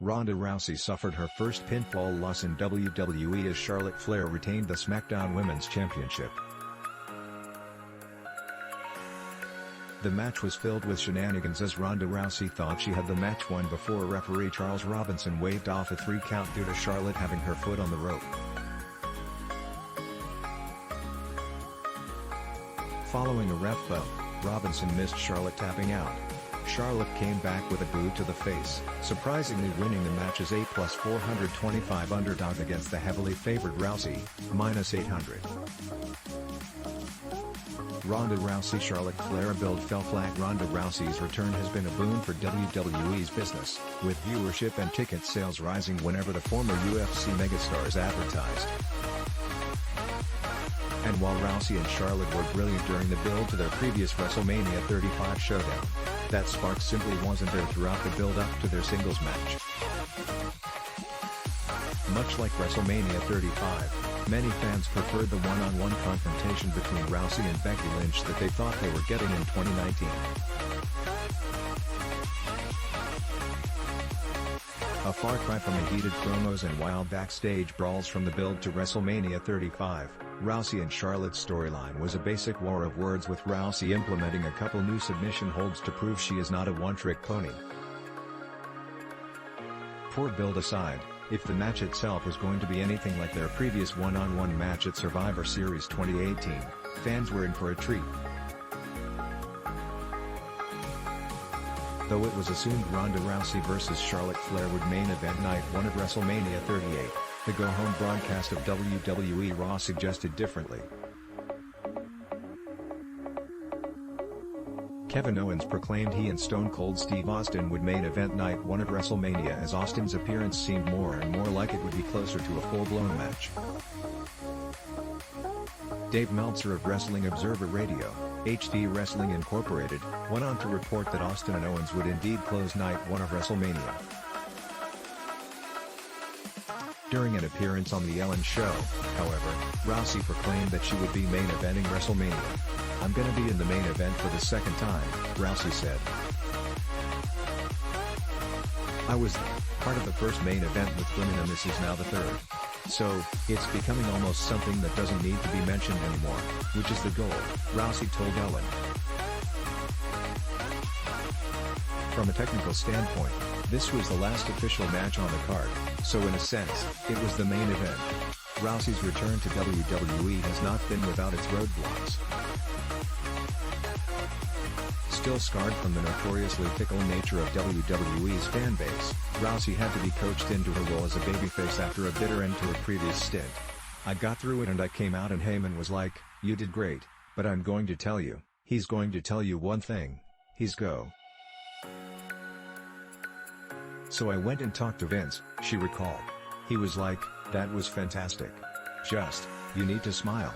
Ronda Rousey suffered her first pinfall loss in WWE as Charlotte Flair retained the SmackDown Women's Championship. The match was filled with shenanigans as Ronda Rousey thought she had the match won before referee Charles Robinson waved off a 3 count due to Charlotte having her foot on the rope. Following a ref bump, Robinson missed Charlotte tapping out. Charlotte came back with a boot to the face, surprisingly winning the match as a +425 underdog against the heavily favored Rousey, -800. Ronda Rousey Charlotte Flair build fell flat. Ronda Rousey's return has been a boon for WWE's business, with viewership and ticket sales rising whenever the former UFC megastars advertised. And while Rousey and Charlotte were brilliant during the build to their previous WrestleMania 35 showdown, that spark simply wasn't there throughout the build-up to their singles match. Much like WrestleMania 35, many fans preferred the one-on-one confrontation between Rousey and Becky Lynch that they thought they were getting in 2019. A far cry from the heated promos and wild backstage brawls from the build to WrestleMania 35, Rousey and Charlotte's storyline was a basic war of words, with Rousey implementing a couple new submission holds to prove she is not a one-trick pony. Poor build aside, if the match itself was going to be anything like their previous one-on-one match at Survivor Series 2018, fans were in for a treat. Though it was assumed Ronda Rousey vs Charlotte Flair would main event night 1 of WrestleMania 38, the go-home broadcast of WWE Raw suggested differently. Kevin Owens proclaimed he and Stone Cold Steve Austin would main event night 1 of WrestleMania as Austin's appearance seemed more and more like it would be closer to a full-blown match. Dave Meltzer of Wrestling Observer Radio, HD Wrestling Incorporated, went on to report that Austin and Owens would indeed close night 1 of WrestleMania. During an appearance on The Ellen Show, however, Rousey proclaimed that she would be main eventing WrestleMania. "I'm gonna be in the main event for the second time," Rousey said. "I was part of the first main event with women and this is now the third. So, it's becoming almost something that doesn't need to be mentioned anymore, which is the goal," Rousey told Ellen. From a technical standpoint, this was the last official match on the card, so in a sense, it was the main event. Rousey's return to WWE has not been without its roadblocks. Still scarred from the notoriously fickle nature of WWE's fanbase, Rousey had to be coached into her role as a babyface after a bitter end to her previous stint. "I got through it and I came out and Heyman was like, 'You did great, but I'm going to tell you, he's going to tell you one thing. He's go.' So I went and talked to Vince," she recalled. "He was like, 'That was fantastic. Just, you need to smile.'"